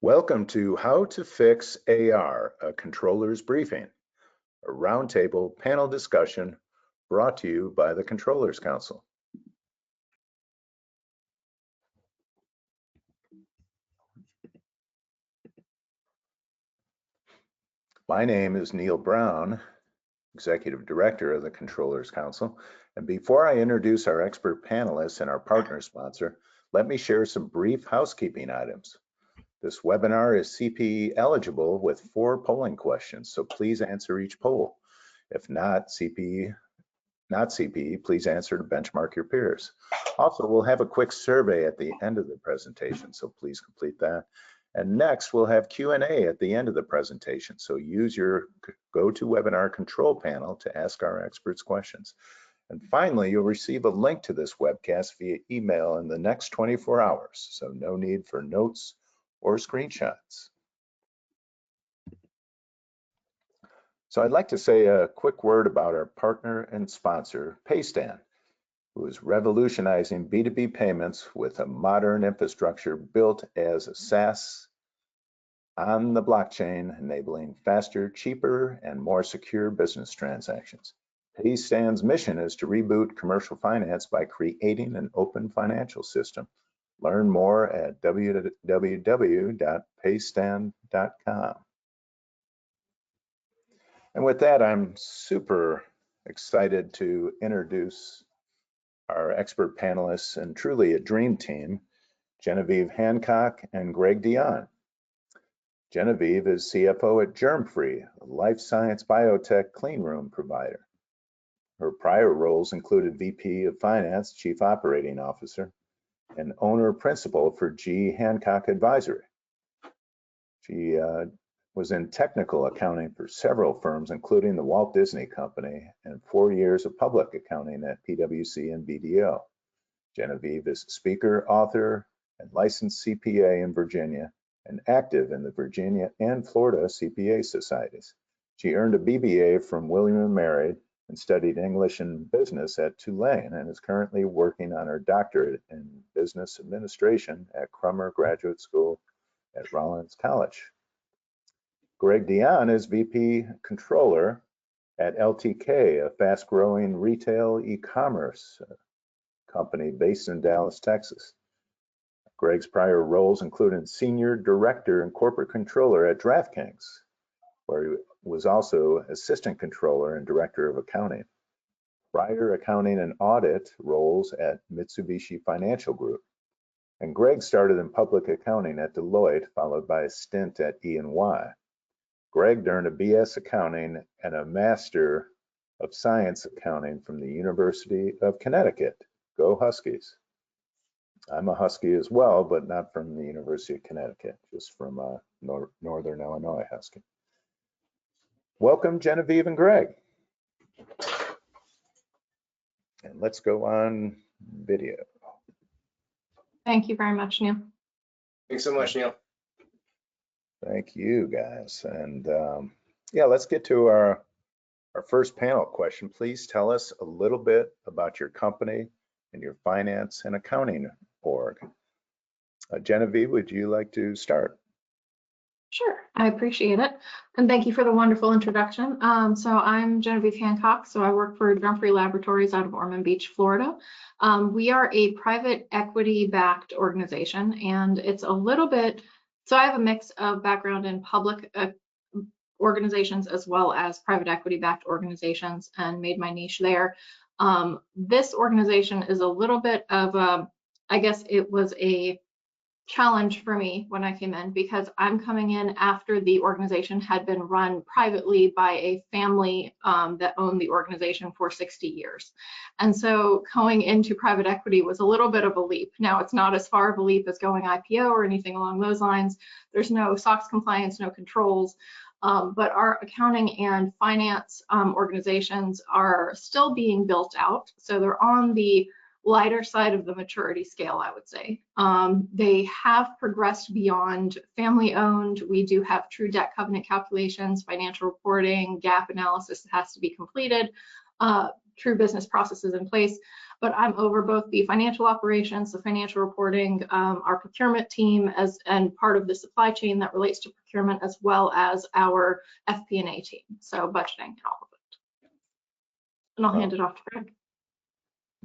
Welcome to How to Fix AR, a Controller's Briefing, a roundtable panel discussion brought to you by the Controllers Council. My name is Neil Brown, Executive Director of the Controllers Council, and before I introduce our expert panelists and our partner sponsor, let me share some brief housekeeping items. This webinar is CPE eligible with 4 polling questions, so please answer each poll. If not CPE, please answer to benchmark your peers. Also, we'll have a quick survey at the end of the presentation, so please complete that. And next, we'll have Q&A at the end of the presentation, so use your GoToWebinar control panel to ask our experts questions. And finally, you'll receive a link to this webcast via email in the next 24 hours, so no need for notes or screenshots. So I'd like to say a quick word about our partner and sponsor, Paystand, who is revolutionizing B2B payments with a modern infrastructure built as a SaaS on the blockchain, enabling faster, cheaper, and more secure business transactions. Paystand's mission is to reboot commercial finance by creating an open financial system. Learn more at www.paystand.com. And with that, I'm super excited to introduce our expert panelists and truly a dream team, Genevieve Hancock and Gregg D'eon. Genevieve is CFO at Germfree, a life science biotech clean room provider. Her prior roles included VP of Finance, Chief Operating Officer, and owner-principal for G. Hancock Advisory. She was in technical accounting for several firms, including the Walt Disney Company, and 4 years of public accounting at PwC and BDO. Genevieve is a speaker, author, and licensed CPA in Virginia, and active in the Virginia and Florida CPA societies. She earned a BBA from William & Mary and studied English and business at Tulane, and is currently working on her doctorate in business administration at Crummer Graduate School at Rollins College. Gregg D'eon is VP Controller at LTK, a fast-growing retail e-commerce company based in Dallas, Texas. Gregg's prior roles included Senior Director and Corporate Controller at DraftKings, where he was also Assistant Controller and Director of Accounting. Prior accounting and audit roles at Mitsubishi Financial Group. And Gregg started in public accounting at Deloitte, followed by a stint at E&Y. Gregg earned a BS Accounting and a Master of Science Accounting from the University of Connecticut. Go Huskies. I'm a Husky as well, but not from the University of Connecticut, just from Northern Illinois Husky. Welcome, Genevieve and Gregg. And let's go on video. Thank you very much, Neil. Thanks so much, Neil. Thank you, guys. And yeah, let's get to our first panel question. Please tell us a little bit about your company and your finance and accounting org. Genevieve, would you like to start? Sure, I appreciate it. And thank you for the wonderful introduction. So I'm Genevieve Hancock. So I work for Germfree Laboratories out of Ormond Beach, Florida. We are a private equity-backed organization, and it's a little bit, so I have a mix of background in public organizations as well as private equity-backed organizations, and made my niche there. This organization is a little bit of a, I guess it was a challenge for me when I came in, because I'm coming in after the organization had been run privately by a family that owned the organization for 60 years. And so going into private equity was a little bit of a leap. Now, it's not as far of a leap as going IPO or anything along those lines. There's no SOX compliance, no controls, but our accounting and finance organizations are still being built out. So they're on the lighter side of the maturity scale, I would say. They have progressed beyond family owned. We do have true debt covenant calculations, financial reporting, GAAP analysis that has to be completed, true business processes in place. but I'm over both the financial operations, the financial reporting, our procurement team, and part of the supply chain that relates to procurement, as well as our FP&A team, so budgeting and all of it. And I'll hand it off to Greg.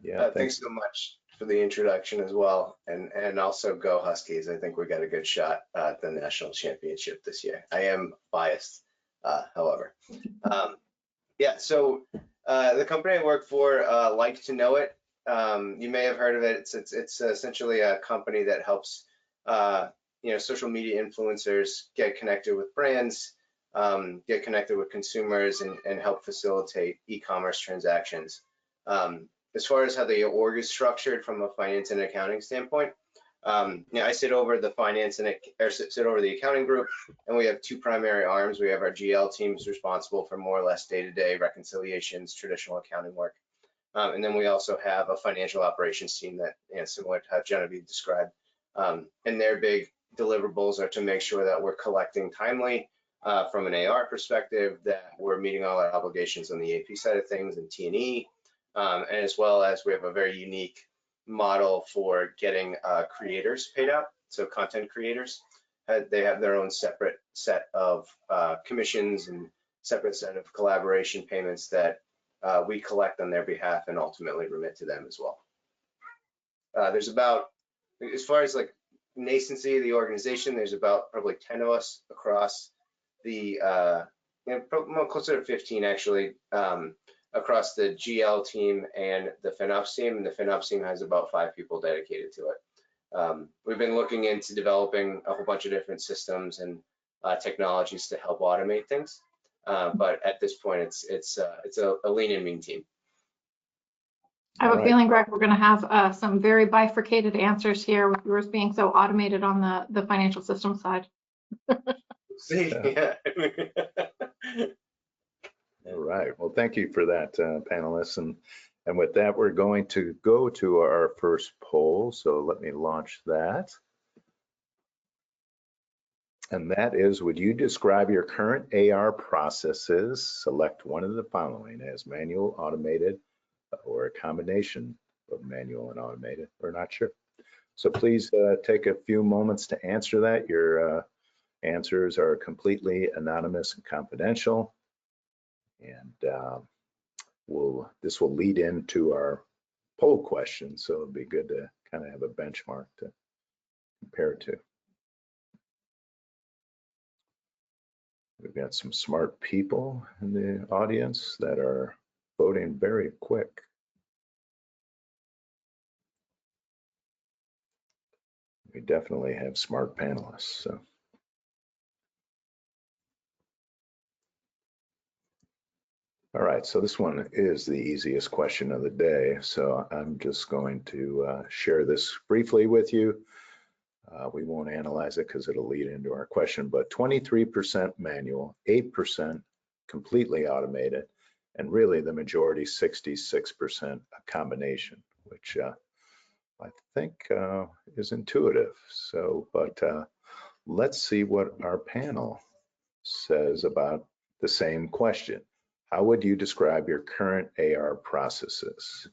Yeah, Thanks so much for the introduction as well, and also go Huskies. I think we got a good shot at the national championship this year. I am biased, however. Yeah, so the company I work for, Like to Know It. You may have heard of it. It's essentially a company that helps social media influencers get connected with brands, get connected with consumers, and help facilitate e-commerce transactions. As far as how the org is structured from a finance and accounting standpoint, I sit over the sit over the accounting group, and we have two primary arms. We have our GL team who's responsible for more or less day-to-day reconciliations, traditional accounting work. And then we also have a financial operations team that, similar to how Genevieve described, and their big deliverables are to make sure that we're collecting timely from an AR perspective, that we're meeting all our obligations on the AP side of things and T&E, and as well as we have a very unique model for getting creators paid out. So content creators, they have their own separate set of commissions and separate set of collaboration payments that we collect on their behalf and ultimately remit to them as well. There's about, as far as like nascency of the organization, there's about probably 10 of us across the, closer to 15 actually, across the GL team and the FinOps team. And the FinOps team has about 5 people dedicated to it. We've been looking into developing a whole bunch of different systems and technologies to help automate things. But at this point, it's a lean and mean team. I have a feeling, Greg, we're going to have some very bifurcated answers here, with yours being so automated on the financial system side. See, yeah. All right. Well, thank you for that, panelists. And with that, we're going to go to our first poll. So let me launch that. And that is, would you describe your current AR processes? Select one of the following as manual, automated, or a combination of manual and automated. We're not sure. So please take a few moments to answer that. Your answers are completely anonymous and confidential. And this will lead into our poll question. So it'll be good to kind of have a benchmark to compare to. We've got some smart people in the audience that are voting very quick. We definitely have smart panelists. So. All right, so this one is the easiest question of the day. So I'm just going to share this briefly with you. We won't analyze it because it'll lead into our question, but 23% manual, 8% completely automated, and really the majority, 66%, a combination, which I think is intuitive. So, but let's see what our panel says about the same question. How would you describe your current AR processes?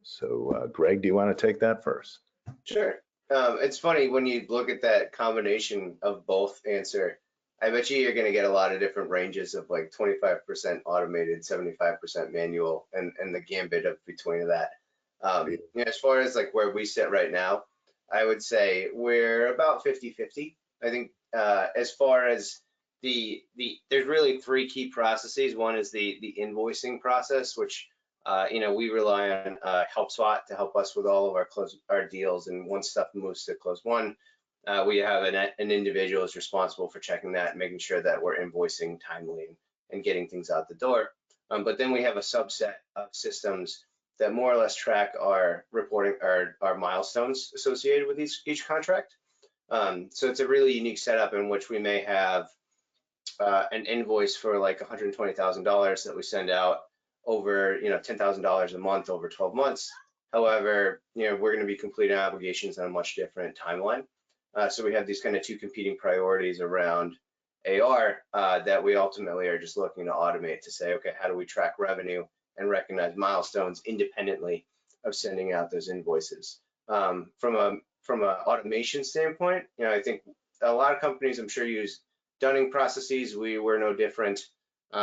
So, Greg, do you want to take that first? Sure. It's funny when you look at that combination of both answer. I bet you're going to get a lot of different ranges of like 25% automated, 75% manual, and the gambit of between that. As far as like where we sit right now, I would say we're about 50-50. I think as far as there's really 3 key processes. One is the invoicing process, which we rely on HelpSpot to help us with all of our deals. And once stuff moves to close one, we have an individual who's responsible for checking that and making sure that we're invoicing timely and getting things out the door. But then we have a subset of systems that more or less track our reporting, our milestones associated with each contract. So it's a really unique setup in which we may have an invoice for like $120,000 that we send out over $10,000 a month over 12 months. However, we're going to be completing obligations on a much different timeline. So we have these kind of 2 competing priorities around AR that we ultimately are just looking to automate to say, okay, how do we track revenue and recognize milestones independently of sending out those invoices. From a automation standpoint, I think a lot of companies, I'm sure, use dunning processes. We're no different. We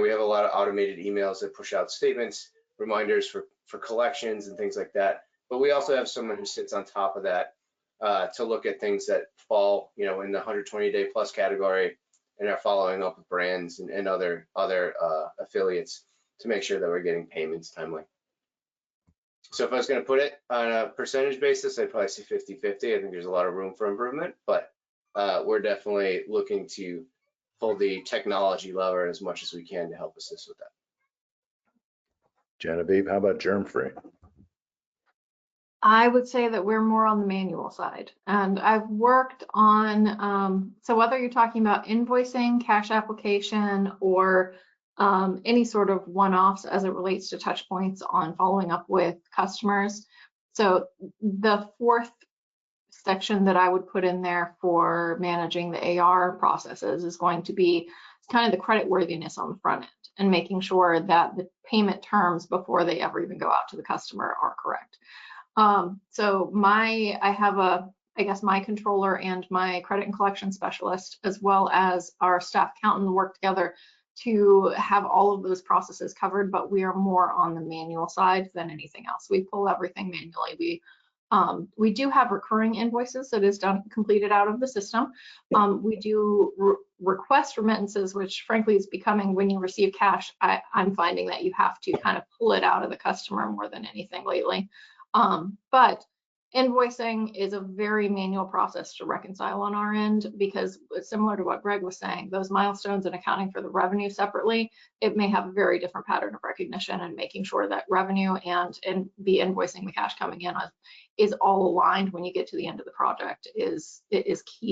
have a lot of automated emails that push out statements, reminders for collections and things like that. But we also have someone who sits on top of that to look at things that fall, in the 120-day plus category, and are following up with brands and other affiliates to make sure that we're getting payments timely. So if I was going to put it on a percentage basis, I'd probably say 50-50. I think there's a lot of room for improvement, but we're definitely looking to pull the technology lever as much as we can to help assist with that. Genevieve, how about Germfree? I would say that we're more on the manual side, and I've worked on, so whether you're talking about invoicing, cash application, or any sort of one-offs as it relates to touch points on following up with customers. So the fourth section that I would put in there for managing the AR processes is going to be kind of the credit worthiness on the front end and making sure that the payment terms before they ever even go out to the customer are correct. So I have my controller and my credit and collection specialist, as well as our staff accountant, work together to have all of those processes covered, but we are more on the manual side than anything else. We pull everything manually. We do have recurring invoices that is completed out of the system. We do request remittances, which frankly is becoming, when you receive cash, I'm finding that you have to kind of pull it out of the customer more than anything lately. But invoicing is a very manual process to reconcile on our end, because similar to what Gregg was saying, those milestones and accounting for the revenue separately, it may have a very different pattern of recognition, and making sure that revenue and the invoicing, the cash coming in is all aligned when you get to the end of the project is key